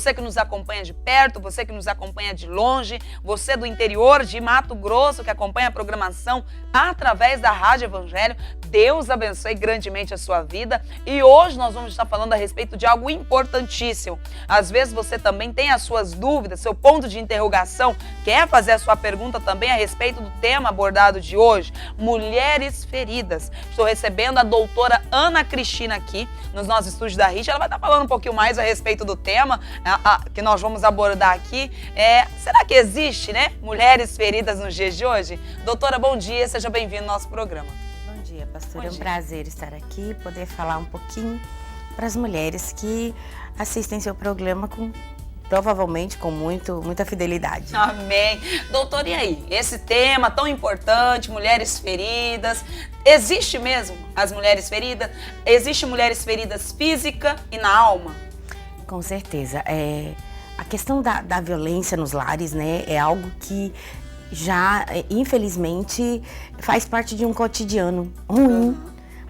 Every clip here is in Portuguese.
você que nos acompanha de perto, você que nos acompanha de longe, você do interior de Mato Grosso que acompanha a programação através da Rádio Evangelho. Deus abençoe grandemente a sua vida. E hoje nós vamos estar falando a respeito de algo importantíssimo. Às vezes você também tem as suas dúvidas, seu ponto de interrogação, quer fazer a sua pergunta também a respeito do tema abordado de hoje, mulheres feridas. Estou recebendo a doutora Ana Cristina aqui nos nossos estúdios da RIT. Ela vai estar falando um pouquinho mais a respeito do tema que nós vamos abordar aqui. Será que existe, né, mulheres feridas nos dias de hoje? Doutora, bom dia, seja bem-vinda ao nosso programa. Bom dia, pastora. É um prazer estar aqui, poder falar um pouquinho para as mulheres que assistem seu programa provavelmente com muita fidelidade. Amém. Doutora, e aí? Esse tema tão importante, mulheres feridas, existe mesmo as mulheres feridas? Existe mulheres feridas física e na alma? Com certeza. A questão da violência nos lares, né, é algo que já, infelizmente, faz parte de um cotidiano ruim,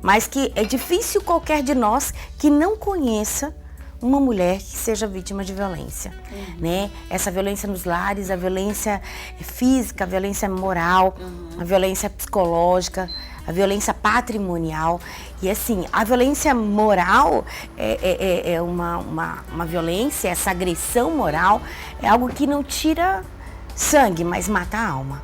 mas que é difícil qualquer de nós que não conheça uma mulher que seja vítima de violência, né? Essa violência nos lares, a violência física, a violência moral, a violência psicológica, a violência patrimonial. E assim, a violência moral é uma violência, essa agressão moral é algo que não tira sangue, mas mata a alma.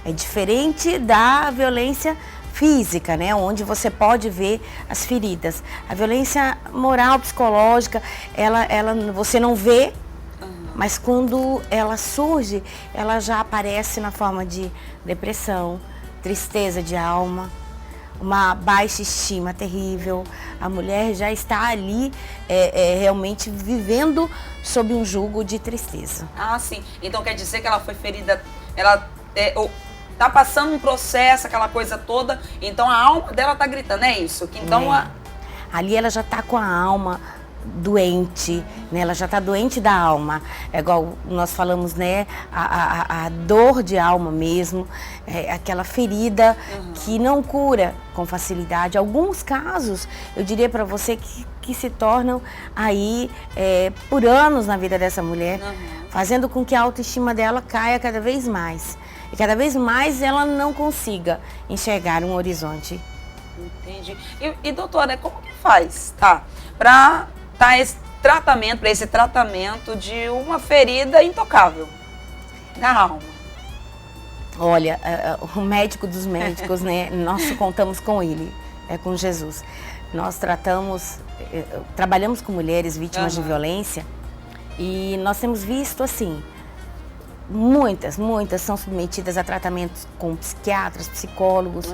É diferente da violência física, né, onde você pode ver as feridas. A violência moral, psicológica, ela você não vê, mas quando ela surge, ela já aparece na forma de depressão, tristeza de alma, uma baixa estima terrível. A mulher já está ali realmente vivendo sob um jugo de tristeza. Ah, sim. Então quer dizer que ela foi ferida, ela tá passando um processo, aquela coisa toda, então a alma dela tá gritando, é isso? Que então ali ela já tá com a alma doente, né? Ela já tá doente da alma. É igual nós falamos, né? A dor de alma mesmo, aquela ferida que não cura com facilidade. Alguns casos, eu diria para você que se tornam aí por anos na vida dessa mulher, fazendo com que a autoestima dela caia cada vez mais. E cada vez mais ela não consiga enxergar um horizonte. Entendi. E doutora, como que faz, para esse tratamento de uma ferida intocável na alma? Olha, o médico dos médicos, né? Nós contamos com ele, com Jesus. Nós trabalhamos com mulheres vítimas de violência e nós temos visto assim, muitas são submetidas a tratamentos com psiquiatras, psicólogos,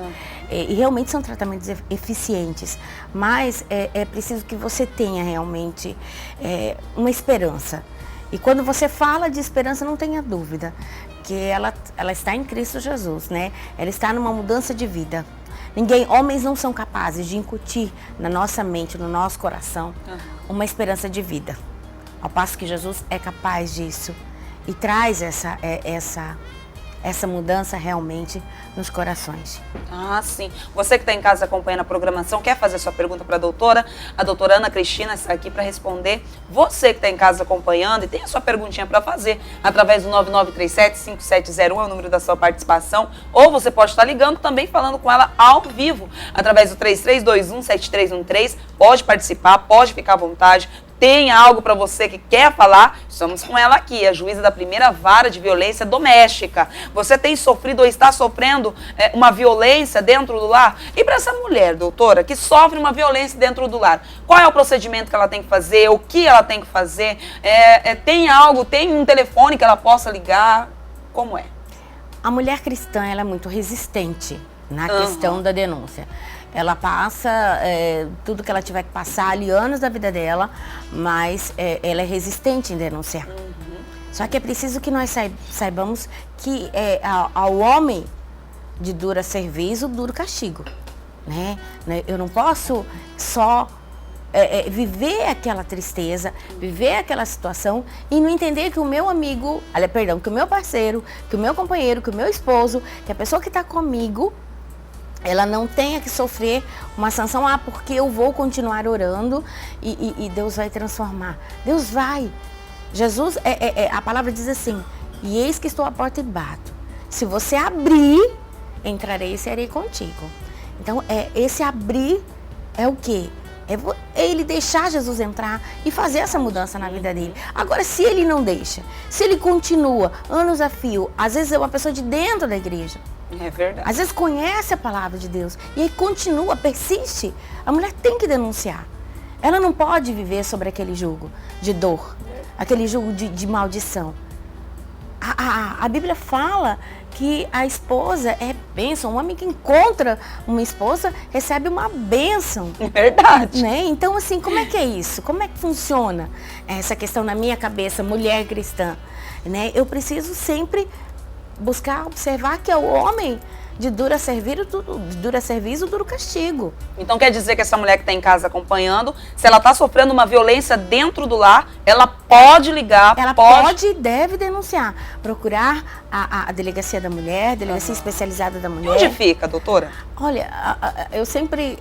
e realmente são tratamentos eficientes, mas é preciso que você tenha realmente uma esperança. E quando você fala de esperança, não tenha dúvida que ela está em Cristo Jesus, né? Ela está numa mudança de vida. Homens não são capazes de incutir na nossa mente, no nosso coração, uma esperança de vida, ao passo que Jesus é capaz disso. E traz essa mudança realmente nos corações. Ah, sim. Você que está em casa acompanhando a programação, quer fazer sua pergunta para a doutora Ana Cristina está aqui para responder. Você que está em casa acompanhando e tem a sua perguntinha para fazer, através do 9937-5701 é o número da sua participação, ou você pode estar ligando também falando com ela ao vivo, através do 3321-7313, pode participar, pode ficar à vontade. Tem algo para você que quer falar? Estamos com ela aqui, a juíza da primeira vara de violência doméstica. Você tem sofrido ou está sofrendo uma violência dentro do lar? E para essa mulher, doutora, que sofre uma violência dentro do lar, qual é o procedimento que ela tem que fazer? O que ela tem que fazer? Tem um telefone que ela possa ligar? Como é? A mulher cristã, ela é muito resistente na questão da denúncia. Ela passa tudo que ela tiver que passar ali, anos da vida dela, mas ela é resistente em denunciar. Só que é preciso que nós saibamos que ao homem de dura serviço, duro castigo, né? Eu não posso só viver aquela tristeza, viver aquela situação e não entender que o meu amigo, que o meu parceiro, que o meu companheiro, que o meu esposo, que a pessoa que está comigo, ela não tenha que sofrer uma sanção, porque eu vou continuar orando e Deus vai transformar. Deus vai. Jesus, a palavra diz assim, e eis que estou à porta e bato. Se você abrir, entrarei e serei contigo. Então, esse abrir é o quê? É ele deixar Jesus entrar e fazer essa mudança na vida dele. Agora, se ele não deixa, se ele continua, anos a fio, às vezes é uma pessoa de dentro da igreja. É verdade. Às vezes conhece a palavra de Deus e aí continua, persiste. A mulher tem que denunciar. Ela não pode viver sobre aquele jugo de dor, aquele jugo de maldição. A Bíblia fala que a esposa é bênção. Um homem que encontra uma esposa recebe uma bênção. É verdade. Né? Então, assim, como é que é isso? Como é que funciona essa questão na minha cabeça, mulher cristã? Né? Eu preciso sempre buscar observar que é o homem de dura serviço, duro castigo. Então quer dizer que essa mulher que está em casa acompanhando, se ela está sofrendo uma violência dentro do lar, ela pode ligar, ela pode e deve denunciar, procurar a delegacia da mulher, delegacia especializada da mulher. E onde fica, doutora? Olha, eu sempre,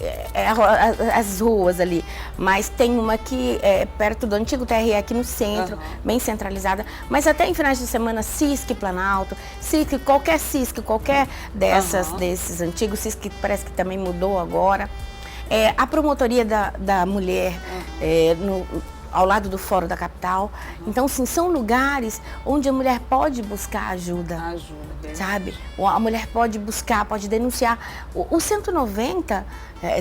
as ruas ali, mas tem uma aqui perto do antigo TRE, aqui no centro, bem centralizada, mas até em finais de semana, CISC Planalto, CISC, qualquer desses antigos, CISC parece que também mudou agora. A promotoria da mulher ao lado do Fórum da Capital. Então, sim, são lugares onde a mulher pode buscar ajuda. Sabe? A mulher pode buscar, pode denunciar. O 190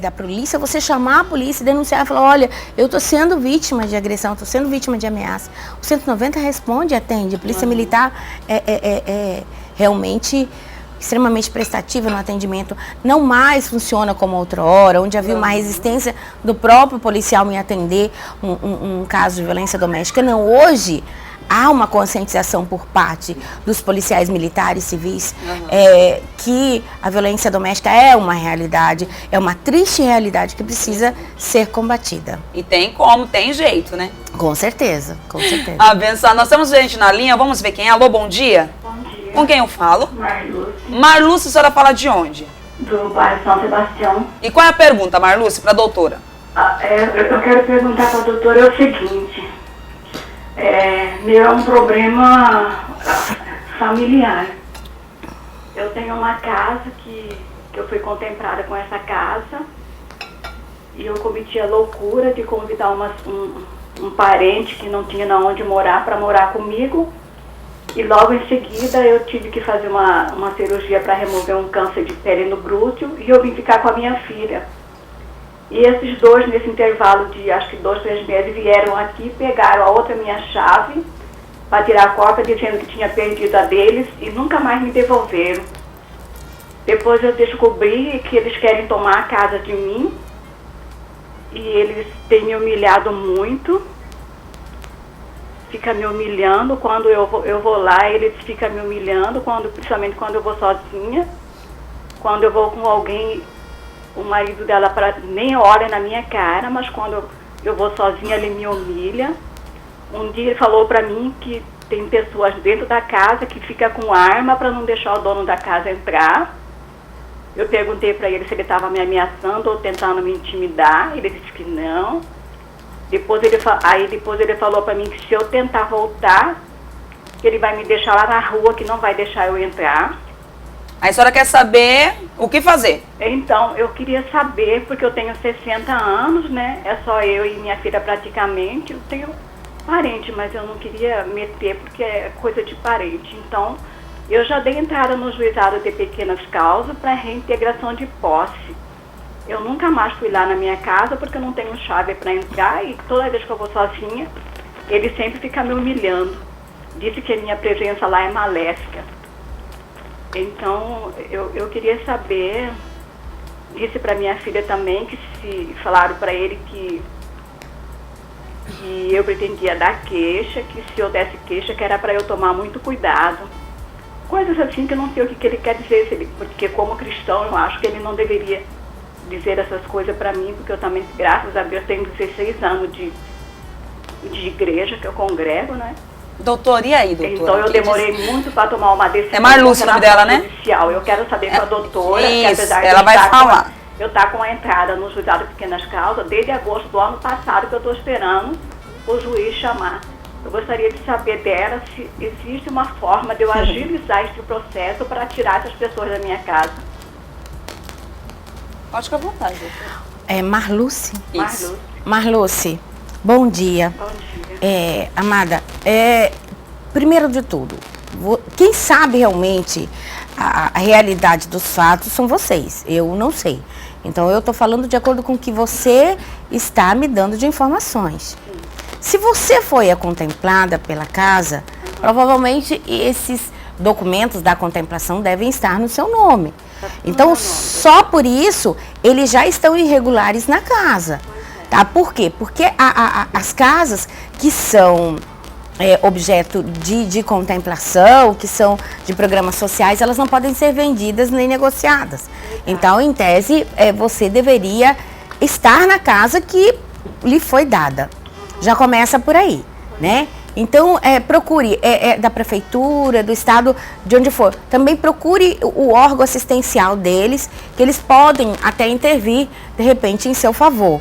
da polícia, você chamar a polícia e denunciar e falar, olha, eu estou sendo vítima de agressão, estou sendo vítima de ameaça. O 190 responde e atende. A polícia militar é realmente extremamente prestativa no atendimento, não mais funciona como outrora, onde havia uma resistência do próprio policial em atender um caso de violência doméstica. Não, hoje há uma conscientização por parte dos policiais militares civis que a violência doméstica é uma realidade, é uma triste realidade que precisa ser combatida. E tem jeito, né? Com certeza, com certeza. Abençoado. Nós temos gente na linha, vamos ver quem é. Alô, bom dia. Bom dia. Com quem eu falo? Marluce. Marluce, a senhora fala de onde? Do bairro São Sebastião. E qual é a pergunta, Marluce, para a doutora? Eu quero perguntar para a doutora o seguinte. Meu é um problema familiar. Eu tenho uma casa que eu fui contemplada com essa casa e eu cometi a loucura de convidar um parente que não tinha onde morar para morar comigo. E logo em seguida eu tive que fazer uma cirurgia para remover um câncer de pele no glúteo e eu vim ficar com a minha filha. E esses dois, nesse intervalo de acho que 2, 3 meses, vieram aqui, pegaram a outra minha chave para tirar a cópia, dizendo que tinha perdido a deles e nunca mais me devolveram. Depois eu descobri que eles querem tomar a casa de mim e eles têm me humilhado muito. Fica me humilhando quando eu vou lá, eles ficam me humilhando, principalmente quando eu vou sozinha. Quando eu vou com alguém, o marido dela nem olha na minha cara, mas quando eu vou sozinha, ele me humilha. Um dia ele falou pra mim que tem pessoas dentro da casa que ficam com arma para não deixar o dono da casa entrar. Eu perguntei pra ele se ele estava me ameaçando ou tentando me intimidar, ele disse que não. Depois ele falou para mim que se eu tentar voltar, ele vai me deixar lá na rua, que não vai deixar eu entrar. A senhora quer saber o que fazer? Então, eu queria saber, porque eu tenho 60 anos, né? É só eu e minha filha praticamente. Eu tenho parente, mas eu não queria meter porque é coisa de parente. Então, eu já dei entrada no juizado de pequenas causas para reintegração de posse. Eu nunca mais fui lá na minha casa porque eu não tenho chave para entrar e toda vez que eu vou sozinha, ele sempre fica me humilhando. Disse que a minha presença lá é maléfica. Então, eu queria saber, disse para minha filha também que se falaram para ele que eu pretendia dar queixa, que se eu desse queixa que era para eu tomar muito cuidado. Coisas assim que eu não sei o que ele quer dizer, porque como cristão eu acho que ele não deveria dizer essas coisas para mim, porque eu também, graças a Deus, tenho 16 anos de igreja que eu congrego, né? Doutora, e aí, doutora? Então eu demorei muito para tomar uma decisão. É Marluce o nome dela, né? Judicial. Eu quero saber com a doutora, que apesar de ela vai falar. Eu estar com a entrada no juizado de pequenas causas desde agosto do ano passado, que eu estou esperando o juiz chamar Eu gostaria de saber dela se existe uma forma de eu agilizar esse processo para tirar essas pessoas da minha casa. Pode ficar à vontade. É Marluce? Isso. Marluce, bom dia. Bom dia. Amada, primeiro de tudo, quem sabe realmente a realidade dos fatos são vocês, eu não sei. Então eu estou falando de acordo com o que você está me dando de informações. Se você foi a contemplada pela casa, provavelmente esses documentos da contemplação devem estar no seu nome. Então, só por isso, eles já estão irregulares na casa. Tá? Por quê? Porque as casas que são objeto de contemplação, que são de programas sociais, elas não podem ser vendidas nem negociadas. Então, em tese, você deveria estar na casa que lhe foi dada. Já começa por aí, né? Então, procure, da prefeitura, do estado, de onde for. Também procure o órgão assistencial deles, que eles podem até intervir, de repente, em seu favor.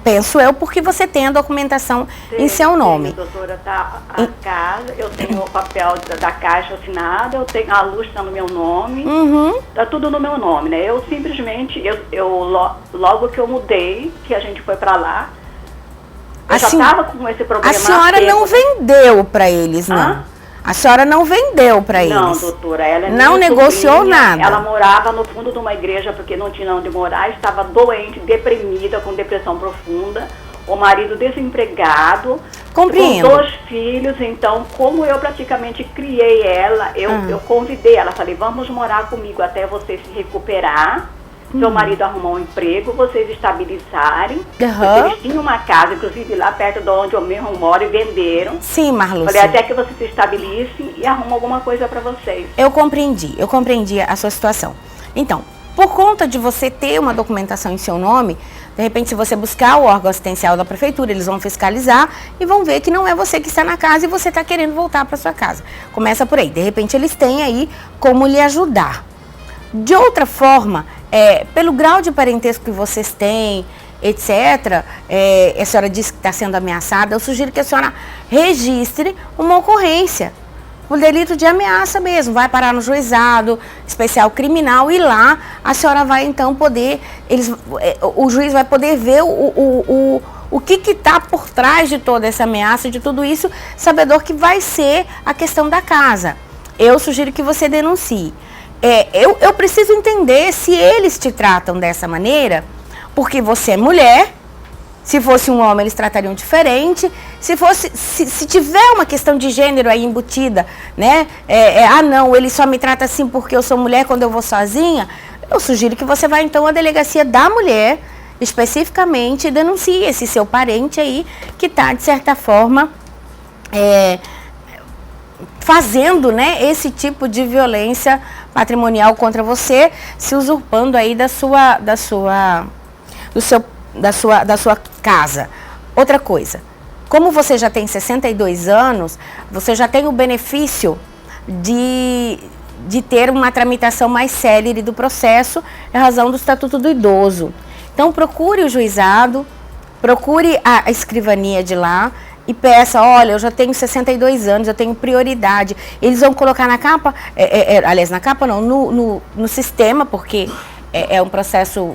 Penso eu, porque você tem a documentação em seu nome. Doutora, tá a casa, eu tenho o papel da caixa assinada, eu tenho a luz está no meu nome, tá tudo no meu nome, né? Eu simplesmente, logo que eu mudei, que a gente foi para lá, eu já estava com esse problema. A senhora não vendeu para eles, não? A senhora não vendeu para eles? Não, doutora, ela não negociou nada. Ela morava no fundo de uma igreja porque não tinha onde morar, estava doente, deprimida, com depressão profunda, o marido desempregado, compreendo, com 2 filhos. Então, como eu praticamente criei ela, eu convidei ela, falei, vamos morar comigo até você se recuperar. Seu marido arrumou um emprego, vocês estabilizarem. Porque eles tinham uma casa, inclusive lá perto de onde eu mesmo moro, e venderam. Sim, Marluce. Falei, até que vocês se estabilizem e arrumam alguma coisa para vocês. Eu compreendi a sua situação. Então, por conta de você ter uma documentação em seu nome, de repente, se você buscar o órgão assistencial da prefeitura, eles vão fiscalizar e vão ver que não é você que está na casa e você está querendo voltar para sua casa. Começa por aí. De repente, eles têm aí como lhe ajudar. De outra forma, pelo grau de parentesco que vocês têm, etc., a senhora disse que está sendo ameaçada, eu sugiro que a senhora registre uma ocorrência, o delito de ameaça mesmo, vai parar no juizado especial criminal e lá a senhora vai então poder, o juiz vai poder ver o que está por trás de toda essa ameaça, de tudo isso, sabedor que vai ser a questão da casa. Eu sugiro que você denuncie. Eu preciso entender se eles te tratam dessa maneira, porque você é mulher. Se fosse um homem, eles tratariam diferente. Se tiver uma questão de gênero aí embutida, né? Não, ele só me trata assim porque eu sou mulher quando eu vou sozinha. Eu sugiro que você vá então à delegacia da mulher, especificamente, e denuncie esse seu parente aí, que está, de certa forma, fazendo, né, esse tipo de violência patrimonial contra você, se usurpando aí da sua casa. Outra coisa, como você já tem 62 anos, você já tem o benefício de ter uma tramitação mais célere do processo em razão do Estatuto do Idoso. Então procure o juizado, procure a escrivania de lá, e peça, olha, eu já tenho 62 anos, eu tenho prioridade. Eles vão colocar na capa, aliás, na capa não, no sistema, porque é um processo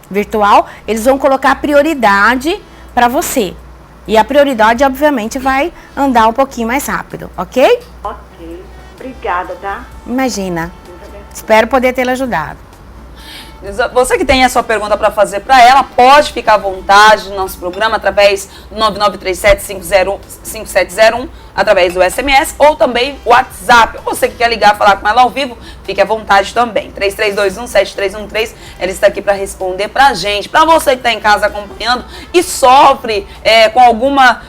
virtual, eles vão colocar prioridade para você. E a prioridade, obviamente, vai andar um pouquinho mais rápido, ok? Ok, obrigada, tá? Imagina, espero poder tê-la ajudado. Você que tem a sua pergunta para fazer para ela, pode ficar à vontade no nosso programa através do 9937-5701, através do SMS ou também o WhatsApp. Você que quer ligar, falar com ela ao vivo, fique à vontade também. 3321-7313, ela está aqui para responder para a gente. Para você que está em casa acompanhando e sofre com alguma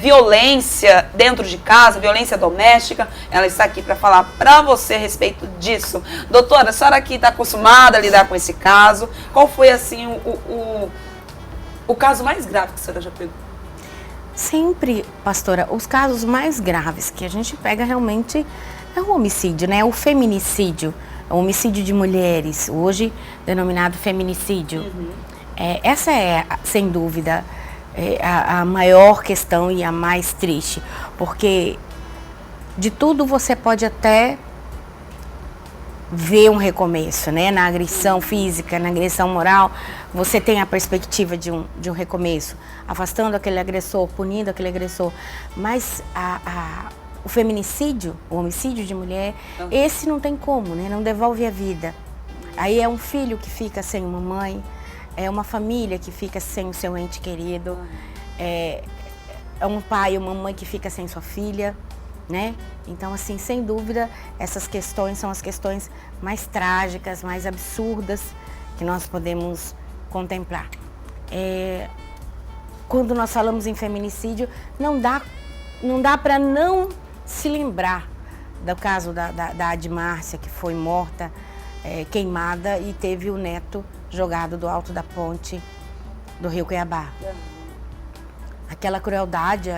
violência dentro de casa, violência doméstica, ela está aqui para falar para você a respeito disso. Doutora, a senhora aqui está acostumada a lidar com esse caso. Qual foi, assim, o caso mais grave que a senhora já pegou? Sempre, pastora, os casos mais graves que a gente pega realmente é o homicídio, né? O feminicídio, o homicídio de mulheres, hoje denominado feminicídio. Essa é, sem dúvida, a maior questão e a mais triste, porque de tudo você pode até ver um recomeço, né? Na agressão física, na agressão moral, você tem a perspectiva de um recomeço, afastando aquele agressor, punindo aquele agressor, mas o feminicídio, o homicídio de mulher, esse não tem como, né? Não devolve a vida. Aí é um filho que fica sem uma mãe, é uma família que fica sem o seu ente querido, é um pai, uma mãe que fica sem sua filha, né? Então, assim, sem dúvida, essas questões são as questões mais trágicas, mais absurdas que nós podemos contemplar. Quando nós falamos em feminicídio, não dá para não se lembrar do caso da Admárcia, que foi morta, queimada, e teve o neto jogado do alto da ponte do Rio Cuiabá. Aquela crueldade,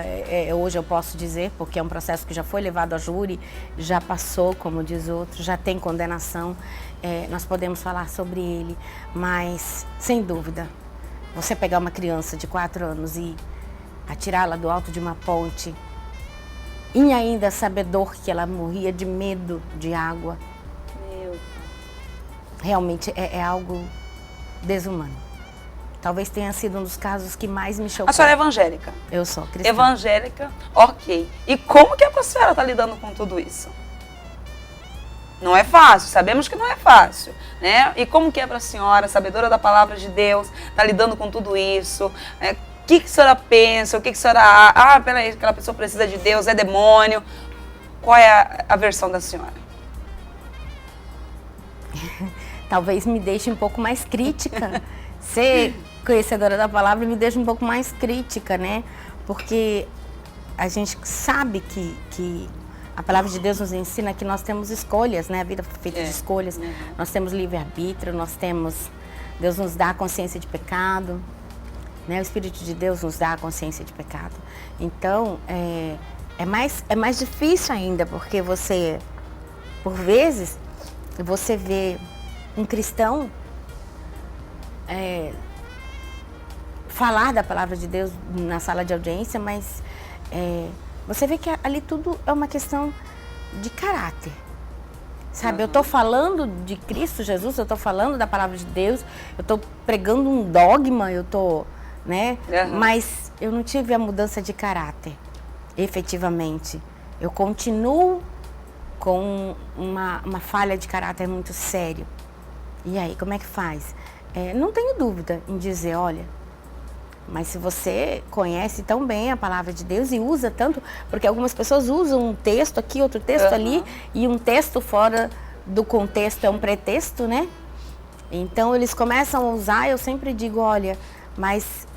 hoje eu posso dizer, porque é um processo que já foi levado a júri, já passou, como diz outro, já tem condenação, nós podemos falar sobre ele, mas, sem dúvida, você pegar uma criança de 4 anos e atirá-la do alto de uma ponte, e ainda sabedor que ela morria de medo de água, realmente é algo desumano. Talvez tenha sido um dos casos que mais me chocou. A senhora é evangélica? Eu sou cristã. Evangélica, ok. E como que a senhora está lidando com tudo isso? Não é fácil, sabemos que não é fácil, né? E como que é para a senhora, sabedora da palavra de Deus, está lidando com tudo isso? O que a senhora pensa? O que a senhora... peraí, aquela pessoa precisa de Deus, é demônio. Qual é a versão da senhora? Talvez me deixe um pouco mais crítica. Ser conhecedora da palavra me deixa um pouco mais crítica, né? Porque a gente sabe que a palavra de Deus nos ensina que nós temos escolhas, né? A vida foi feita de escolhas. Nós temos livre-arbítrio, Deus nos dá a consciência de pecado, né? O Espírito de Deus nos dá a consciência de pecado. Então, é mais difícil ainda, porque você, por vezes, você vê um cristão falar da palavra de Deus na sala de audiência, mas você vê que ali tudo é uma questão de caráter, sabe? Eu estou falando de Cristo Jesus, eu estou falando da palavra de Deus, eu estou pregando um dogma, né? Mas eu não tive a mudança de caráter, efetivamente. Eu continuo com uma falha de caráter muito sério. E aí, como é que faz? Não tenho dúvida em dizer, olha, mas se você conhece tão bem a palavra de Deus e usa tanto, porque algumas pessoas usam um texto aqui, outro texto ali, e um texto fora do contexto é um pretexto, né? Então eles começam a usar, eu sempre digo, olha, mas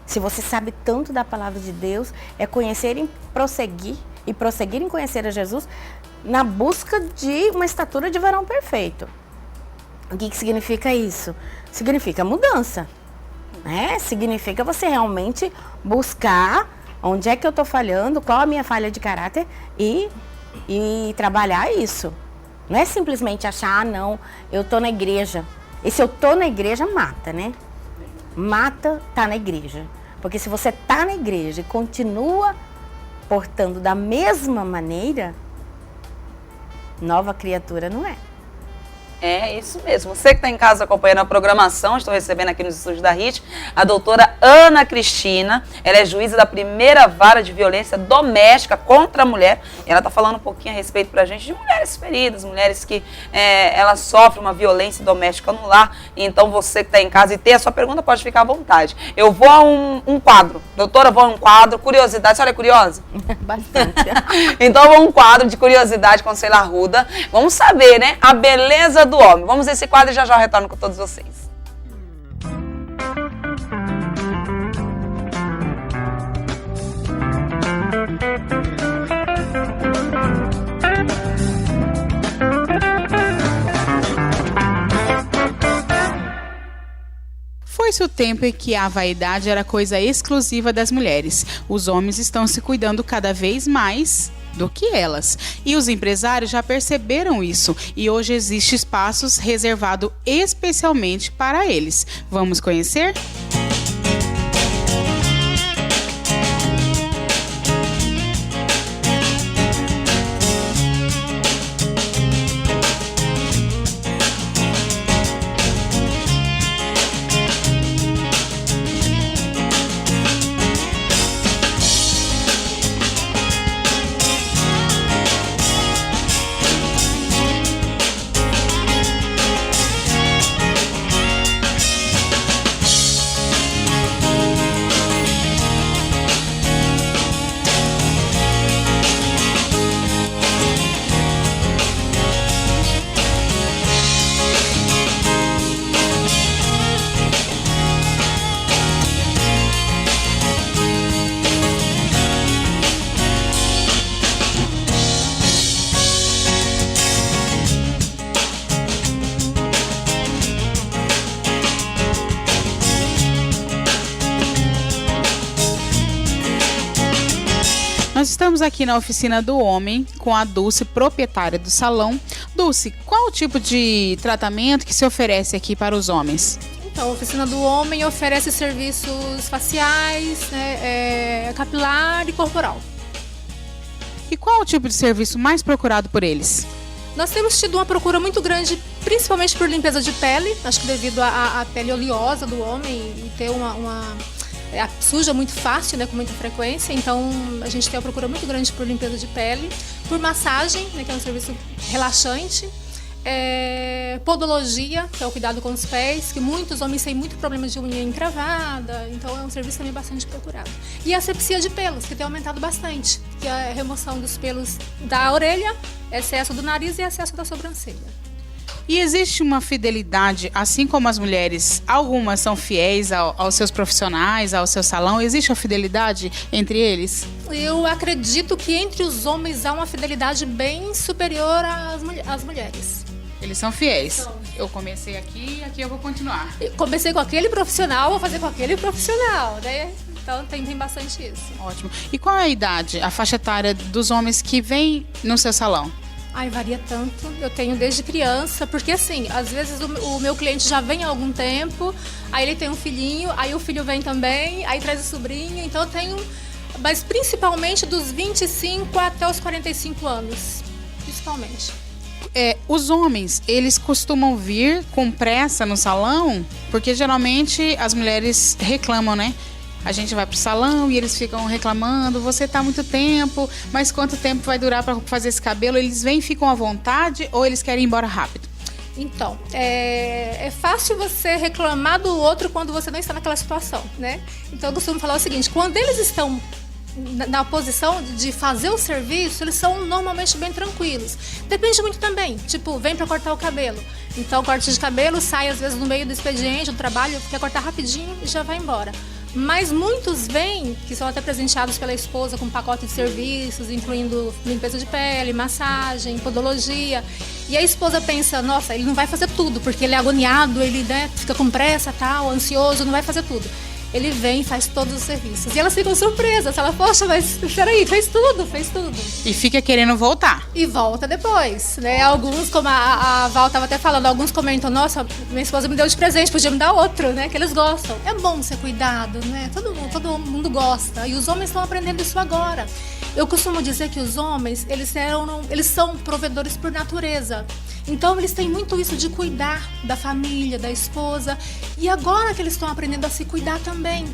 se você sabe tanto da palavra de Deus, é conhecer e prosseguir em conhecer a Jesus na busca de uma estatura de varão perfeito. O que significa isso? Significa mudança, né? Significa você realmente buscar onde é que eu estou falhando, qual a minha falha de caráter e trabalhar isso. Não é simplesmente achar, não, eu estou na igreja. E se eu estou na igreja, mata, né? Mata, tá na igreja. Porque se você tá na igreja e continua portando da mesma maneira, nova criatura não é. É isso mesmo. Você que está em casa acompanhando a programação, estou recebendo aqui nos estúdios da RIT a doutora Ana Cristina. Ela é juíza da primeira vara de violência doméstica contra a mulher. E ela está falando um pouquinho a respeito para a gente de mulheres feridas, mulheres que elas sofrem uma violência doméstica no lar. Então você que está em casa e tem a sua pergunta, pode ficar à vontade. Eu vou a um quadro. Doutora, vou a um quadro. Curiosidade. A senhora é curiosa? Bastante. Então vou a um quadro de curiosidade com Sheila Arruda. Vamos saber, né? A beleza do homem. Vamos nesse quadro e já eu retorno com todos vocês. Foi-se o tempo em que a vaidade era coisa exclusiva das mulheres. Os homens estão se cuidando cada vez mais do que elas. E os empresários já perceberam isso e hoje existe espaços reservados especialmente para eles. Vamos conhecer? Estamos aqui na oficina do homem com a Dulce, proprietária do salão. Dulce, qual o tipo de tratamento que se oferece aqui para os homens? Então, a oficina do homem oferece serviços faciais, né, capilar e corporal. E qual o tipo de serviço mais procurado por eles? Nós temos tido uma procura muito grande, principalmente por limpeza de pele, acho que devido à pele oleosa do homem e ter suja muito fácil, né, com muita frequência, então a gente tem uma procura muito grande por limpeza de pele, por massagem, né, que é um serviço relaxante, podologia, que é o cuidado com os pés, que muitos homens têm muito problema de unha encravada, então é um serviço também bastante procurado. E a asepsia de pelos, que tem aumentado bastante, que é a remoção dos pelos da orelha, excesso do nariz e excesso da sobrancelha. E existe uma fidelidade, assim como as mulheres, algumas são fiéis aos seus profissionais, ao seu salão, existe uma fidelidade entre eles? Eu acredito que entre os homens há uma fidelidade bem superior às mulheres. Eles são fiéis. Então, eu comecei aqui e aqui eu vou continuar. Eu comecei com aquele profissional, vou fazer com aquele profissional, né? Então tem bastante isso. Ótimo. E qual é a idade, a faixa etária dos homens que vêm no seu salão? Ai, varia tanto. Eu tenho desde criança, porque assim, às vezes o meu cliente já vem há algum tempo, aí ele tem um filhinho, aí o filho vem também, aí traz o sobrinho, então eu tenho, mas principalmente dos 25 até os 45 anos, principalmente. Os homens, eles costumam vir com pressa no salão, porque geralmente as mulheres reclamam, né? A gente vai pro salão e eles ficam reclamando, você tá há muito tempo, mas quanto tempo vai durar para fazer esse cabelo? Eles vêm e ficam à vontade ou eles querem ir embora rápido? Então, é fácil você reclamar do outro quando você não está naquela situação, né? Então eu costumo falar o seguinte, quando eles estão na posição de fazer o serviço, eles são normalmente bem tranquilos. Depende muito também, tipo, vem para cortar o cabelo. Então, corte de cabelo sai às vezes no meio do expediente, do trabalho, quer cortar rapidinho e já vai embora. Mas muitos vêm, que são até presenteados pela esposa com pacote de serviços, incluindo limpeza de pele, massagem, podologia. E a esposa pensa, nossa, ele não vai fazer tudo, porque ele é agoniado, ele, né, fica com pressa, tal, ansioso, não vai fazer tudo. Ele vem e faz todos os serviços. E elas ficam surpresas. Ela, poxa, mas peraí, fez tudo. E fica querendo voltar. E volta depois, né? Alguns, como a Val estava até falando, alguns comentam, nossa, minha esposa me deu de presente, podia me dar outro, né? Que eles gostam. É bom ser cuidado, né? Todo mundo gosta. E os homens estão aprendendo isso agora. Eu costumo dizer que os homens, eles são provedores por natureza. Então, eles têm muito isso de cuidar da família, da esposa. E agora que eles estão aprendendo a se cuidar também,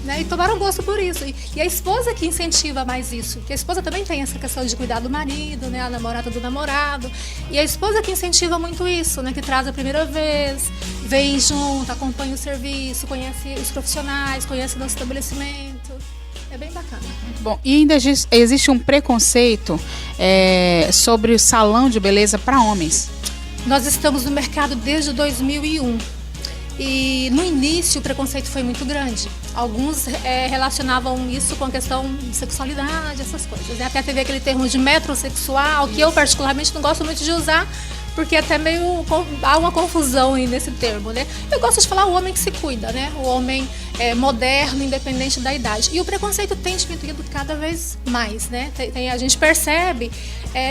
né? E tomaram gosto por isso. E a esposa que incentiva mais isso. Porque a esposa também tem essa questão de cuidar do marido, né? A namorada do namorado. E a esposa que incentiva muito isso, né? Que traz a primeira vez, vem junto, acompanha o serviço, conhece os profissionais, conhece o nosso estabelecimento. É bem bacana. Bom, e ainda existe um preconceito sobre o salão de beleza para homens. Nós estamos no mercado desde 2001 e no início o preconceito foi muito grande. Alguns relacionavam isso com a questão de sexualidade, essas coisas. Até teve aquele termo de metrosexual, que eu particularmente não gosto muito de usar, porque até meio há uma confusão aí nesse termo, né? Eu gosto de falar o homem que se cuida, né? O homem moderno, independente da idade. E o preconceito tem diminuído cada vez mais, né? A gente percebe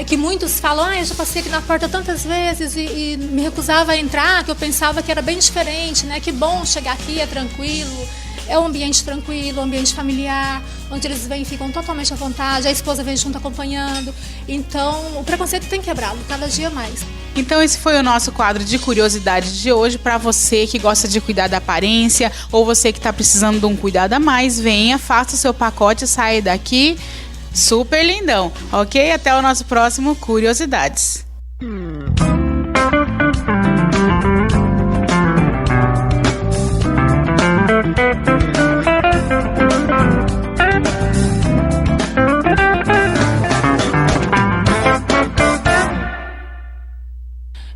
que muitos falam, eu já passei aqui na porta tantas vezes e me recusava a entrar, que eu pensava que era bem diferente, né? Que bom chegar aqui, é tranquilo. É um ambiente tranquilo, um ambiente familiar, onde eles vêm e ficam totalmente à vontade, a esposa vem junto acompanhando. Então, o preconceito tem quebrado cada dia mais. Então, esse foi o nosso quadro de curiosidades de hoje. Para você que gosta de cuidar da aparência ou você que está precisando de um cuidado a mais, venha, faça o seu pacote e saia daqui super lindão, ok? Até o nosso próximo Curiosidades.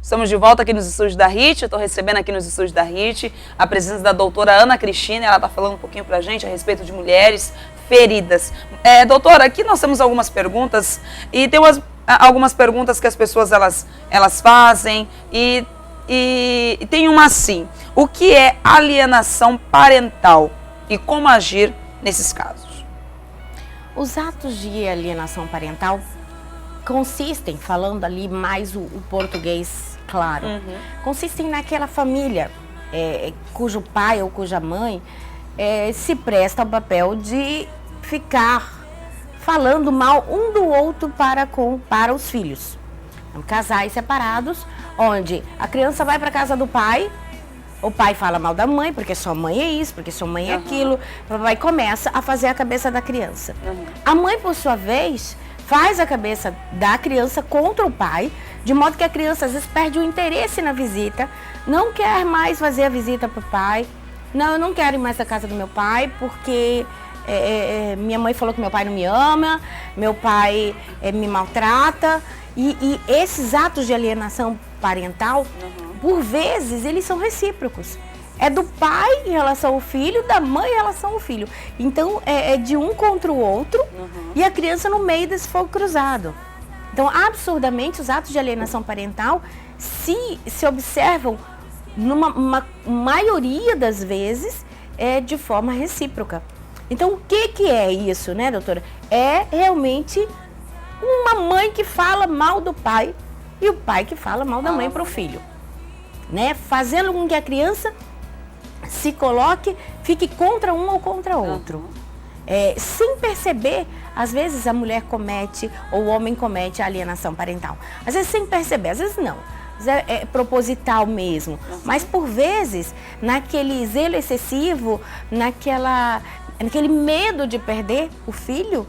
Estamos de volta aqui nos estúdios da HIT. Eu estou recebendo aqui nos estúdios da HIT a presença da doutora Ana Cristina. Ela está falando um pouquinho para a gente a respeito de mulheres feridas. Doutora, aqui nós temos algumas perguntas e tem algumas perguntas que as pessoas elas fazem e tem uma assim: o que é alienação parental e como agir nesses casos? Os atos de alienação parental consistem, falando ali mais o português claro, consistem naquela família cujo pai ou cuja mãe se presta ao papel de ficar falando mal um do outro para os filhos. Então, casais separados, onde a criança vai para a casa do pai, o pai fala mal da mãe, porque sua mãe é isso, porque sua mãe é aquilo, e começa a fazer a cabeça da criança. A mãe, por sua vez, faz a cabeça da criança contra o pai, de modo que a criança às vezes perde o interesse na visita, não quer mais fazer a visita para o pai. Não, eu não quero ir mais na casa do meu pai, porque minha mãe falou que meu pai não me ama, meu pai me maltrata. E esses atos de alienação parental, por vezes, eles são recíprocos. É do pai em relação ao filho, da mãe em relação ao filho. Então, é de um contra o outro e a criança no meio desse fogo cruzado. Então, absurdamente, os atos de alienação parental se observam, numa maioria das vezes, de forma recíproca. Então, o que é isso, né, doutora? É realmente uma mãe que fala mal do pai e o pai que fala mal da mãe para o filho, né? Fazendo com que a criança se coloque, fique contra um ou contra outro. Sem perceber, às vezes a mulher comete ou o homem comete a alienação parental. Às vezes sem perceber, às vezes não. É proposital mesmo. Mas por vezes, naquele zelo excessivo, naquele medo de perder o filho,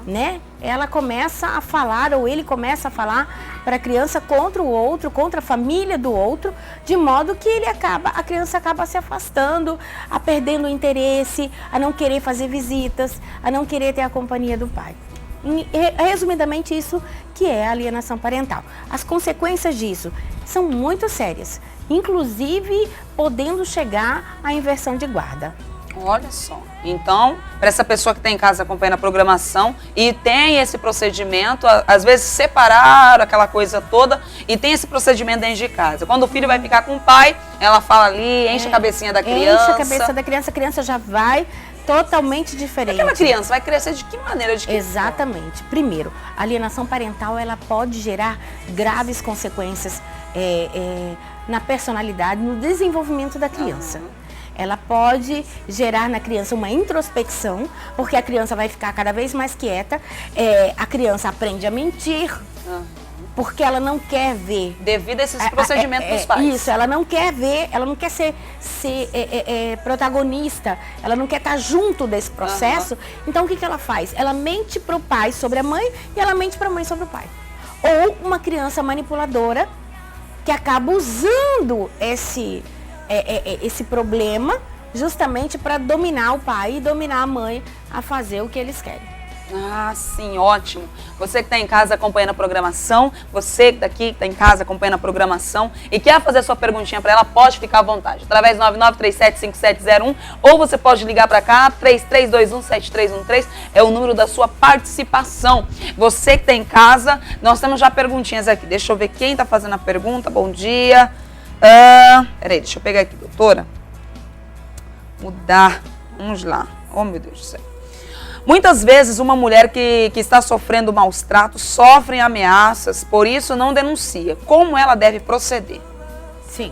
né? Ela começa a falar, ou ele começa a falar para a criança contra o outro, contra a família do outro, de modo que a criança acaba se afastando, a perdendo o interesse, a não querer fazer visitas, a não querer ter a companhia do pai. Resumidamente, isso que é a alienação parental. As consequências disso são muito sérias, inclusive podendo chegar à inversão de guarda. Olha só. Então, para essa pessoa que está em casa acompanhando a programação e tem esse procedimento, às vezes separaram aquela coisa toda e tem esse procedimento dentro de casa. Quando o filho vai ficar com o pai, ela fala ali, enche a cabecinha da criança. Enche a cabeça da criança, a criança já vai totalmente diferente. Aquela criança vai crescer de que maneira? Exatamente. Primeiro, a alienação parental, ela pode gerar graves consequências na personalidade, no desenvolvimento da criança. Ela pode gerar na criança uma introspecção, porque a criança vai ficar cada vez mais quieta, a criança aprende a mentir, porque ela não quer ver. Devido a esses procedimentos dos pais. Isso, ela não quer ver, ela não quer ser protagonista, ela não quer estar junto desse processo. Então, o que ela faz? Ela mente para o pai sobre a mãe e ela mente para a mãe sobre o pai. Ou uma criança manipuladora que acaba usando esse problema justamente para dominar o pai e dominar a mãe a fazer o que eles querem. Ah, sim, ótimo. Você que está em casa acompanhando a programação, você que está aqui, que está em casa acompanhando a programação e quer fazer sua perguntinha para ela, pode ficar à vontade. Através do 99375701 ou você pode ligar para cá, 33217313 é o número da sua participação. Você que está em casa, nós temos já perguntinhas aqui. Deixa eu ver quem está fazendo a pergunta. Bom dia. Peraí, deixa eu pegar aqui, doutora. Mudar. Vamos lá. Oh, meu Deus do céu. Muitas vezes uma mulher que está sofrendo maus tratos sofre ameaças, por isso não denuncia. Como ela deve proceder? Sim.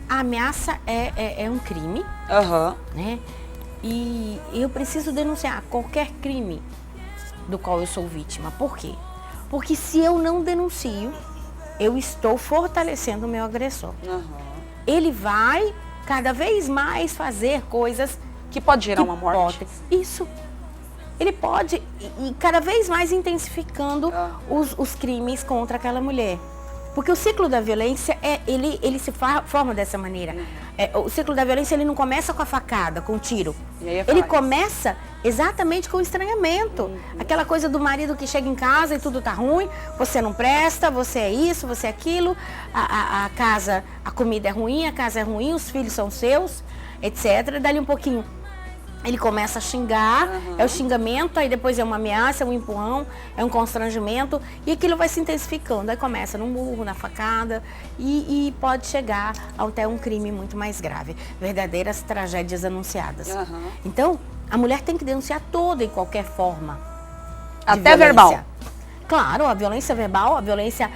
A ameaça é um crime, né? E eu preciso denunciar qualquer crime do qual eu sou vítima. Por quê? Porque se eu não denuncio, eu estou fortalecendo o meu agressor. Ele vai cada vez mais fazer coisas que pode gerar uma morte. Isso. Ele pode e cada vez mais intensificando os crimes contra aquela mulher. Porque o ciclo da violência, ele se forma dessa maneira. O ciclo da violência, ele não começa com a facada, com o tiro. Ele começa exatamente com o estranhamento. Aquela coisa do marido que chega em casa e tudo tá ruim, você não presta, você é isso, você é aquilo, a casa, a comida é ruim, a casa é ruim, os filhos são seus, etc. Dali um pouquinho, ele começa a xingar, é o xingamento, aí depois é uma ameaça, é um empurrão, é um constrangimento, e aquilo vai se intensificando. Aí começa no murro, na facada, e pode chegar até um crime muito mais grave. Verdadeiras tragédias anunciadas. Então, A mulher tem que denunciar toda e qualquer forma de Até violência. verbal. Claro, a violência verbal, a violência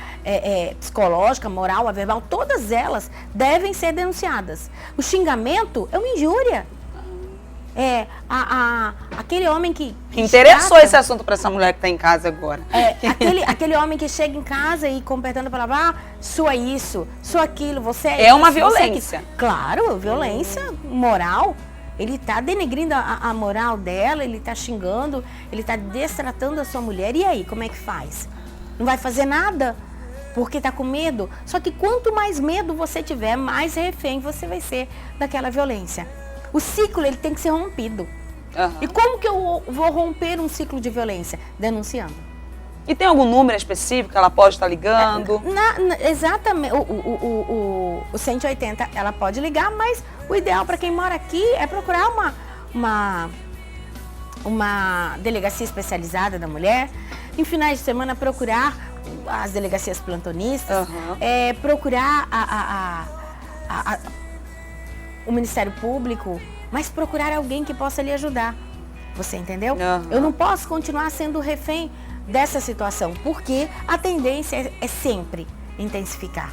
psicológica, moral, a verbal, todas elas devem ser denunciadas. O xingamento é uma injúria. Aquele homem que Interessou esse assunto para essa mulher que está em casa agora. Aquele homem que chega em casa e completando a palavra, sua isso, sua aquilo, você É uma isso, você violência. aquilo. Claro, violência moral. Ele está denegrindo a moral dela, ele está xingando, ele está destratando a sua mulher. E aí, como é que faz? Não vai fazer nada? Porque está com medo? Só que quanto mais medo você tiver, mais refém você vai ser daquela violência. O ciclo, ele tem que ser rompido. E como que eu vou romper um ciclo de violência? Denunciando. E tem algum número específico que ela pode estar ligando? Exatamente. O 180, ela pode ligar, mas o ideal para quem mora aqui é procurar uma delegacia especializada da mulher. Em finais de semana, procurar as delegacias plantonistas, procurar o Ministério Público, mas procurar alguém que possa lhe ajudar. Você entendeu? Eu não posso continuar sendo refém dessa situação, porque a tendência é sempre intensificar.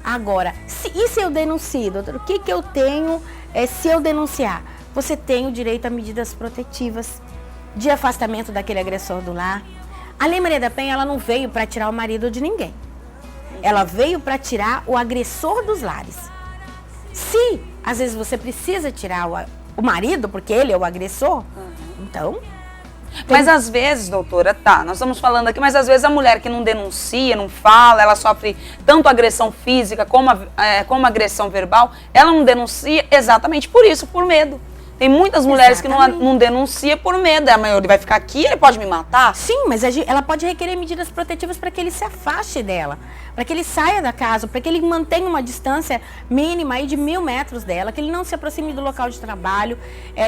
Agora, e se eu denuncio, doutor? O que eu tenho se eu denunciar? Você tem o direito a medidas protetivas de afastamento daquele agressor do lar. A Lei Maria da Penha, ela não veio para tirar o marido de ninguém. Ela veio para tirar o agressor dos lares. Se, às vezes, você precisa tirar o marido, porque ele é o agressor, então... Mas às vezes, doutora, nós estamos falando aqui, mas às vezes a mulher que não denuncia, não fala, ela sofre tanto agressão física como agressão verbal, ela não denuncia exatamente por isso, por medo. Tem muitas mulheres que não denunciam por medo. Ele vai ficar aqui, ele pode me matar? Sim, mas ela pode requerer medidas protetivas para que ele se afaste dela, para que ele saia da casa, para que ele mantenha uma distância mínima aí de 1.000 metros dela, que ele não se aproxime do local de trabalho.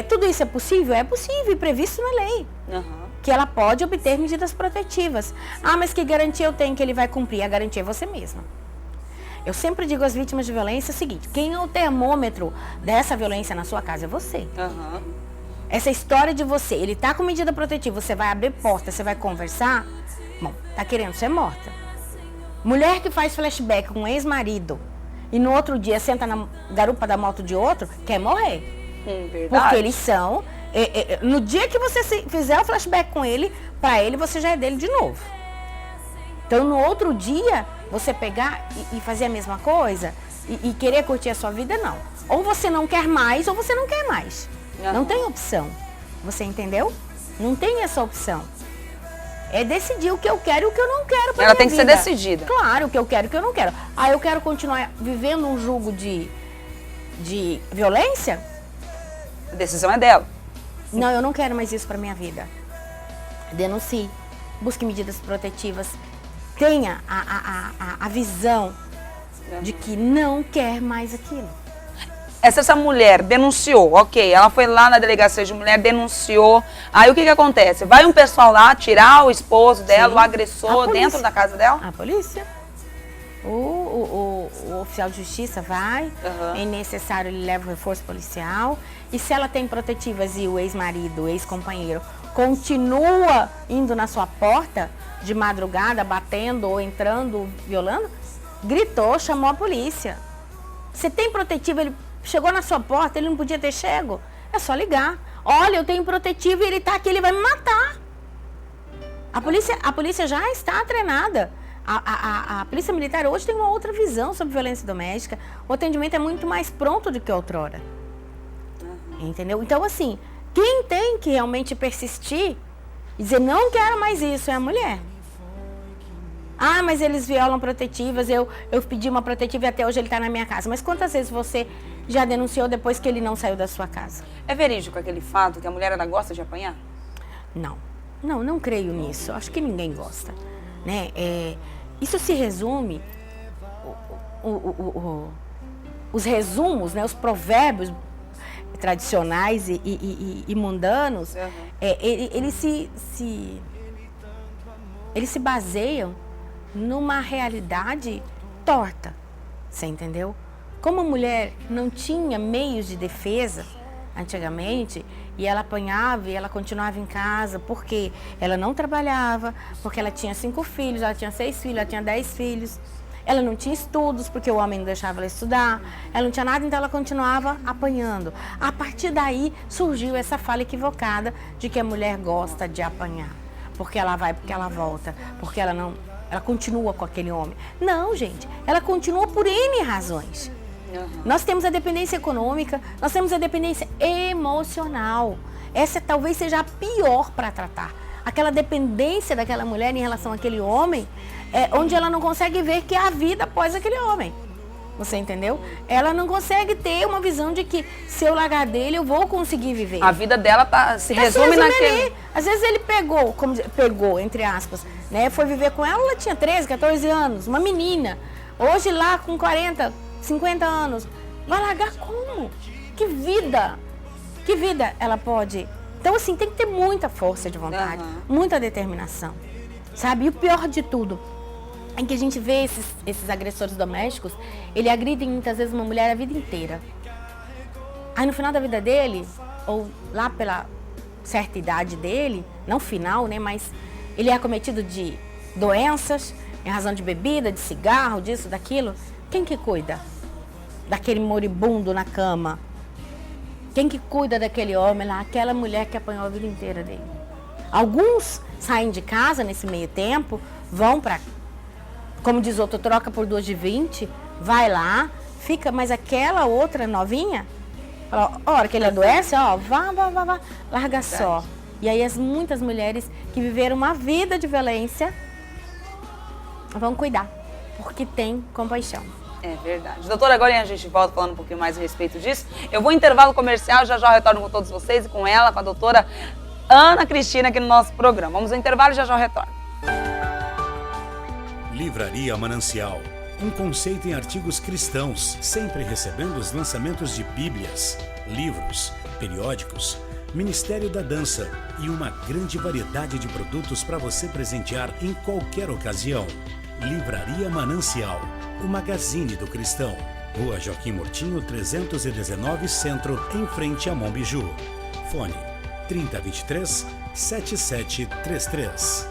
Tudo isso é possível? É possível e previsto na lei. Que ela pode obter medidas protetivas. Mas que garantia eu tenho que ele vai cumprir? A garantia é você mesma. Eu sempre digo às vítimas de violência o seguinte: quem é o termômetro dessa violência na sua casa é você. Essa história de você, ele tá com medida protetiva, você vai abrir porta, você vai conversar, bom, tá querendo ser morta. Mulher que faz flashback com um ex-marido e no outro dia senta na garupa da moto de outro, quer morrer. Verdade. Porque eles são... no dia que você fizer o flashback com ele, pra ele você já é dele de novo. Então no outro dia, você pegar e fazer a mesma coisa e querer curtir a sua vida, não. Ou você não quer mais, ou você não quer mais. Não tem opção. Você entendeu? Não tem essa opção. É decidir o que eu quero e o que eu não quero pra Ela minha tem que vida. ser decidida. Claro, o que eu quero e o que eu não quero. Eu quero continuar vivendo um jugo de violência? A decisão é dela. Não, eu não quero mais isso pra minha vida. Denuncie. Busque medidas protetivas. Tenha a visão de que não quer mais aquilo. Essa mulher denunciou, ok, ela foi lá na delegacia de mulher, denunciou. Aí o que acontece? Vai um pessoal lá tirar o esposo dela, o agressor, dentro da casa dela? A polícia. O oficial de justiça vai, é necessário, ele leva o reforço policial. E se ela tem protetivas e o ex-marido, o ex-companheiro, continua indo na sua porta de madrugada, batendo ou entrando, violando, gritou, chamou a polícia. Você tem protetiva, ele chegou na sua porta, ele não podia ter chego, é só ligar. Olha, eu tenho protetiva e ele tá aqui, ele vai me matar. A polícia já está treinada. A polícia militar hoje tem uma outra visão sobre violência doméstica. O atendimento é muito mais pronto do que outrora. Entendeu? Então, assim, quem tem que realmente persistir e dizer, não quero mais isso, é a mulher. Mas eles violam protetivas, eu pedi uma protetiva e até hoje ele está na minha casa. Mas quantas vezes você já denunciou depois que ele não saiu da sua casa? É verídico aquele fato que a mulher ela gosta de apanhar? Não creio nisso. Acho que ninguém gosta. Né? Isso se resume, os resumos, né, os provérbios tradicionais e mundanos, eles se baseiam numa realidade torta, você entendeu? Como a mulher não tinha meios de defesa antigamente, E ela apanhava e ela continuava em casa porque ela não trabalhava, porque ela tinha 5 filhos, ela tinha 6 filhos, ela tinha 10 filhos. Ela não tinha estudos, porque o homem não deixava ela estudar. Ela não tinha nada, então ela continuava apanhando. A partir daí surgiu essa fala equivocada de que a mulher gosta de apanhar. Porque ela vai, porque ela volta, porque ela continua com aquele homem. Não, gente, ela continua por N razões. Nós temos a dependência econômica, nós temos a dependência emocional. Essa talvez seja a pior para tratar. Aquela dependência daquela mulher em relação àquele homem, onde ela não consegue ver que há vida após aquele homem. Você entendeu? Ela não consegue ter uma visão de que se eu largar dele, eu vou conseguir viver. A vida dela se resume naquele... Ali. Às vezes ele pegou, entre aspas, né? Foi viver com ela tinha 13, 14 anos, uma menina. Hoje lá com 40, 50 anos. Vai largar como? Que vida ela pode... Então, assim, tem que ter muita força de vontade, muita determinação, sabe? E o pior de tudo é que a gente vê esses agressores domésticos, ele agridem muitas vezes uma mulher a vida inteira. Aí no final da vida dele, ou lá pela certa idade dele, não final, né, mas ele é acometido de doenças, em razão de bebida, de cigarro, disso, daquilo. Quem que cuida daquele moribundo na cama? Quem que cuida daquele homem lá? Aquela mulher que apanhou a vida inteira dele. Alguns saem de casa nesse meio tempo, vão para, como diz outro, troca por 2 de 20, vai lá, fica, mas aquela outra novinha, a hora que ele adoece, vá, larga só. E aí muitas mulheres que viveram uma vida de violência vão cuidar, porque tem compaixão. É verdade. Doutora, agora a gente volta falando um pouquinho mais a respeito disso. Eu vou intervalo comercial, já eu retorno com todos vocês e com ela, com a doutora Ana Cristina aqui no nosso programa. Vamos ao intervalo e já eu retorno. Livraria Manancial. Um conceito em artigos cristãos, sempre recebendo os lançamentos de bíblias, livros, periódicos, Ministério da Dança e uma grande variedade de produtos para você presentear em qualquer ocasião. Livraria Manancial, o magazine do cristão. Rua Joaquim Mortinho, 319 Centro, em frente a Monbiju. Fone 3023-7733.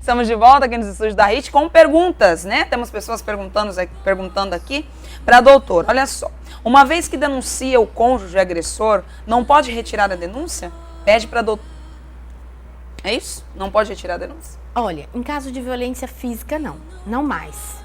Estamos de volta aqui nos estúdios da HIT com perguntas, né? Temos pessoas perguntando aqui para a doutora. Olha só, uma vez que denuncia o cônjuge agressor, não pode retirar a denúncia? Pede para a doutora. É isso? Não pode retirar a denúncia? Olha, em caso de violência física, não mais.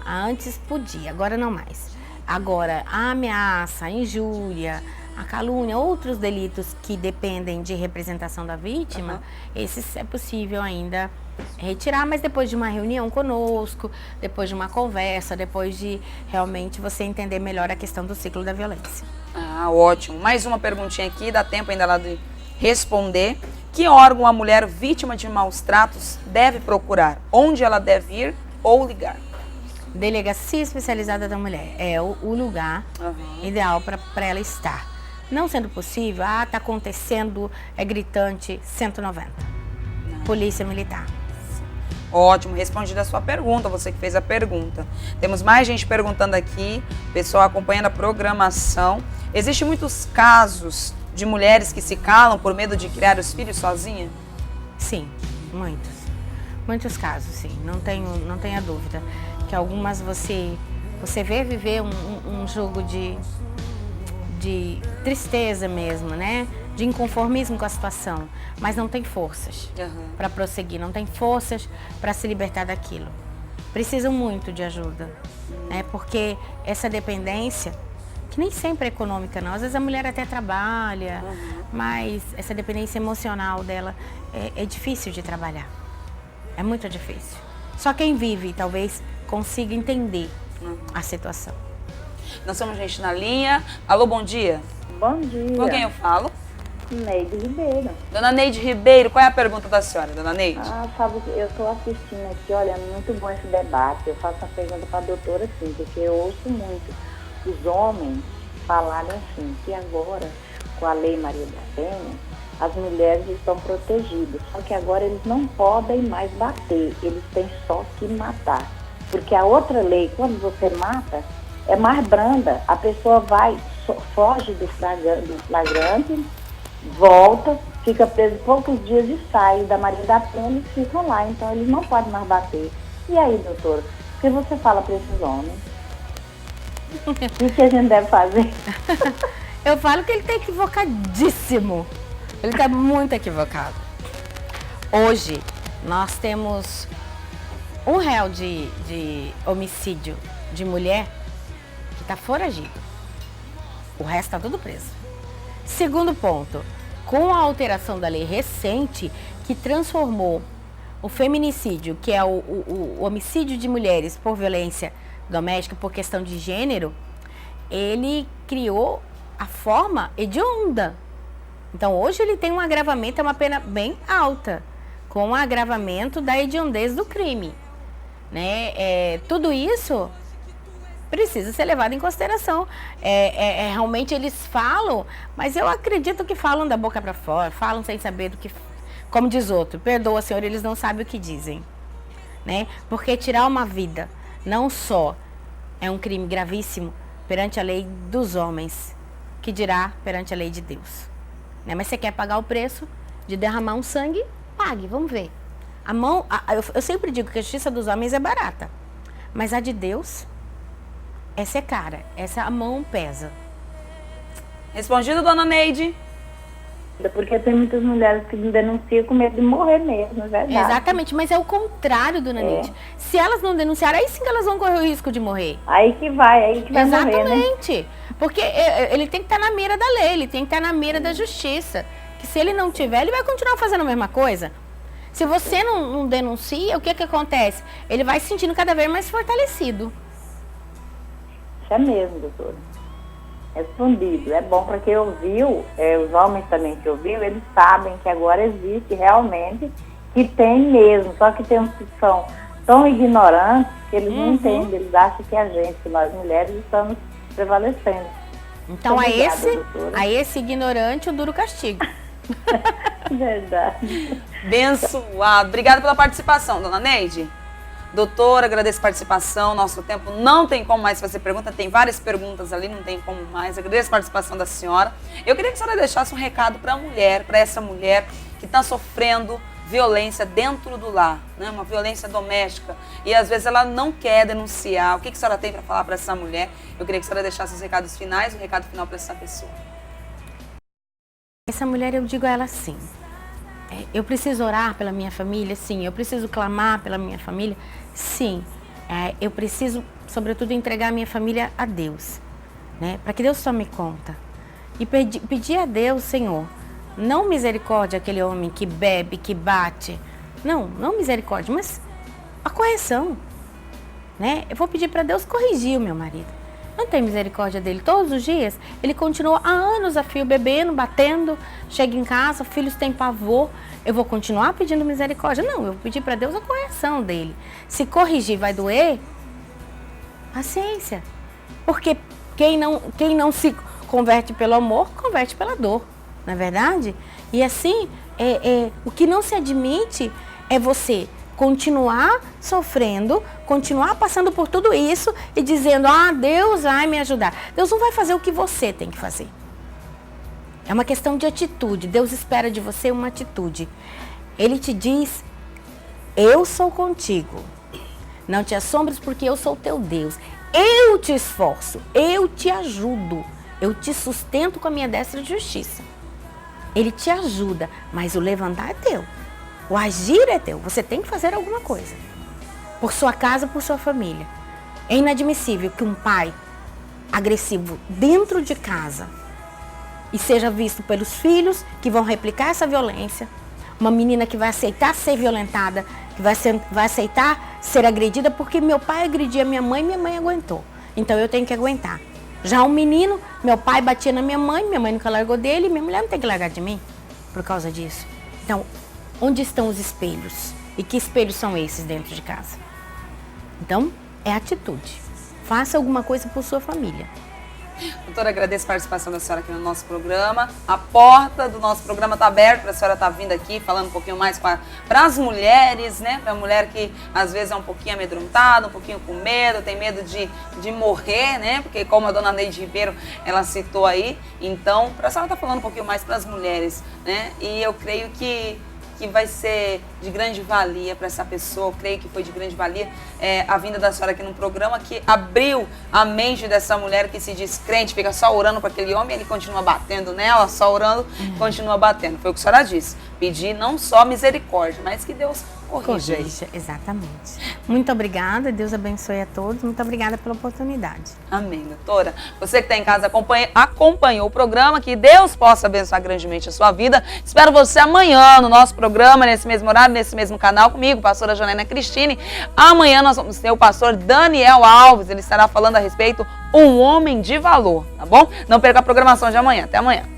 Antes podia, agora não mais. Agora, a ameaça, a injúria, a calúnia, outros delitos que dependem de representação da vítima, esses é possível ainda retirar, mas depois de uma reunião conosco, depois de uma conversa, depois de realmente você entender melhor a questão do ciclo da violência. Ah, ótimo. Mais uma perguntinha aqui, dá tempo ainda lá de responder. Que órgão a mulher vítima de maus tratos deve procurar? Onde ela deve ir ou ligar? Delegacia Especializada da Mulher é o lugar ideal para ela estar. Não sendo possível, tá acontecendo, é gritante, 190. Polícia Militar. Ótimo, respondida a sua pergunta, você que fez a pergunta. Temos mais gente perguntando aqui, pessoal acompanhando a programação. Existem muitos casos de mulheres que se calam por medo de criar os filhos sozinha? Sim, muitos. Muitos casos, sim. Não tenha dúvida. Que algumas você vê viver um jogo de de tristeza mesmo, né? De inconformismo com a situação, mas não tem forças para prosseguir, não tem forças para se libertar daquilo. Precisam muito de ajuda, né? Porque essa dependência, que nem sempre é econômica não, às vezes a mulher até trabalha, mas essa dependência emocional dela é difícil de trabalhar, é muito difícil. Só quem vive talvez consiga entender a situação. Nós temos gente na linha. Alô, bom dia. Bom dia. Com quem eu falo? Neide Ribeiro. Dona Neide Ribeiro, qual é a pergunta da senhora, dona Neide? Fábio, eu estou assistindo aqui, olha, é muito bom esse debate. Eu faço uma pergunta para a doutora, sim, porque eu ouço muito os homens falarem assim, que agora, com a Lei Maria da Penha, as mulheres estão protegidas. Só que agora eles não podem mais bater, eles têm só que matar. Porque a outra lei, quando você mata, é mais branda. A pessoa vai, foge do flagrante, volta, fica preso poucos dias e sai da Maria da Penha, eles ficam lá, então eles não podem mais bater. E aí, doutora, o que você fala para esses homens? O que a gente deve fazer? Eu falo que ele está equivocadíssimo, ele está muito equivocado. Hoje, nós temos um réu de homicídio de mulher que está foragido, o resto está tudo preso. Segundo ponto, com a alteração da lei recente que transformou o feminicídio, que é o homicídio de mulheres por violência doméstica, por questão de gênero, ele criou a forma hedionda. Então hoje ele tem um agravamento, é uma pena bem alta, com o agravamento da hediondez do crime, né? Tudo isso precisa ser levado em consideração. Realmente eles falam, mas eu acredito que falam da boca para fora, falam sem saber do que, como diz outro, perdoa, Senhor, eles não sabem o que dizem, né? Porque tirar uma vida não só é um crime gravíssimo perante a lei dos homens, que dirá perante a lei de Deus, né? Mas você quer pagar o preço de derramar um sangue? Pague, vamos ver. Eu sempre digo que a justiça dos homens é barata, mas a de Deus, essa é cara, essa a mão pesa. Respondido, dona Neide? Porque tem muitas mulheres que denunciam com medo de morrer mesmo, é verdade. Exatamente, mas é o contrário, dona Neide. Se elas não denunciarem, aí sim que elas vão correr o risco de morrer. Aí que vai morrer, né? Exatamente. Porque ele tem que estar na mira da lei, ele tem que estar na mira da justiça. Que se ele não tiver, ele vai continuar fazendo a mesma coisa. Se você não denuncia, o que acontece? Ele vai se sentindo cada vez mais fortalecido. Isso é mesmo, doutora. Respondido. É bom para quem ouviu, os homens também que ouviram, eles sabem que agora existe realmente, que tem mesmo, só que tem uns que são tão ignorantes que eles não entendem, eles acham que a gente, que nós mulheres, estamos prevalecendo. Então a esse ignorante o duro castigo. Verdade. Abençoado. Obrigada pela participação, dona Neide. Doutora, agradeço a participação, nosso tempo não tem como mais fazer pergunta, tem várias perguntas ali, não tem como mais, agradeço a participação da senhora. Eu queria que a senhora deixasse um recado para a mulher, para essa mulher que está sofrendo violência dentro do lar, né? Uma violência doméstica, e às vezes ela não quer denunciar. O que a senhora tem para falar para essa mulher? Eu queria que a senhora deixasse os recados finais, um recado final para essa pessoa. Essa mulher, eu digo a ela assim, eu preciso orar pela minha família? Sim. Eu preciso clamar pela minha família? Sim. Eu preciso, sobretudo, entregar a minha família a Deus, né? Para que Deus tome conta. E pedir a Deus, Senhor, não misericórdia aquele homem que bebe, que bate. Não misericórdia, mas a correção, né? Eu vou pedir para Deus corrigir o meu marido. Não tem misericórdia dele todos os dias? Ele continua há anos a fio bebendo, batendo, chega em casa, filhos têm pavor. Eu vou continuar pedindo misericórdia? Não, eu vou pedir para Deus a correção dele. Se corrigir vai doer? Paciência. Porque quem não se converte pelo amor, converte pela dor, não é verdade? E assim, o que não se admite é você continuar sofrendo, continuar passando por tudo isso e dizendo, Deus vai me ajudar. Deus não vai fazer o que você tem que fazer. É uma questão de atitude. Deus espera de você uma atitude. Ele te diz, eu sou contigo. Não te assombres porque eu sou teu Deus. Eu te esforço, eu te ajudo. Eu te sustento com a minha destra de justiça. Ele te ajuda, mas o levantar é teu. O agir é teu. Você tem que fazer alguma coisa. Por sua casa, por sua família. É inadmissível que um pai agressivo dentro de casa e seja visto pelos filhos que vão replicar essa violência. Uma menina que vai aceitar ser violentada, que vai aceitar ser agredida porque meu pai agredia minha mãe e minha mãe aguentou. Então eu tenho que aguentar. Já um menino, meu pai batia na minha mãe nunca largou dele, minha mulher não tem que largar de mim por causa disso. Então, onde estão os espelhos? E que espelhos são esses dentro de casa? Então, é atitude. Faça alguma coisa por sua família. Doutora, agradeço a participação da senhora aqui no nosso programa. A porta do nosso programa está aberta para a senhora estar vindo aqui, falando um pouquinho mais para as mulheres, né? Para a mulher que às vezes é um pouquinho amedrontada, um pouquinho com medo, tem medo de morrer, né? Porque como a dona Neide Ribeiro, ela citou aí. Então, para a senhora estar falando um pouquinho mais para as mulheres, né? E eu creio que vai ser de grande valia para essa pessoa. Eu creio que foi de grande valia a vinda da senhora aqui num programa que abriu a mente dessa mulher que se diz crente, fica só orando para aquele homem e ele continua batendo nela, só orando, continua batendo. Foi o que a senhora disse. Pedir não só misericórdia, mas que Deus corrija isso. Exatamente. Muito obrigada, Deus abençoe a todos. Muito obrigada pela oportunidade. Amém, doutora. Você que está em casa acompanhou o programa, que Deus possa abençoar grandemente a sua vida. Espero você amanhã no nosso programa, nesse mesmo horário, nesse mesmo canal, comigo, pastora Janaína Cristine. Amanhã nós vamos ter o pastor Daniel Alves, ele estará falando a respeito um homem de valor, tá bom? Não perca a programação de amanhã. Até amanhã.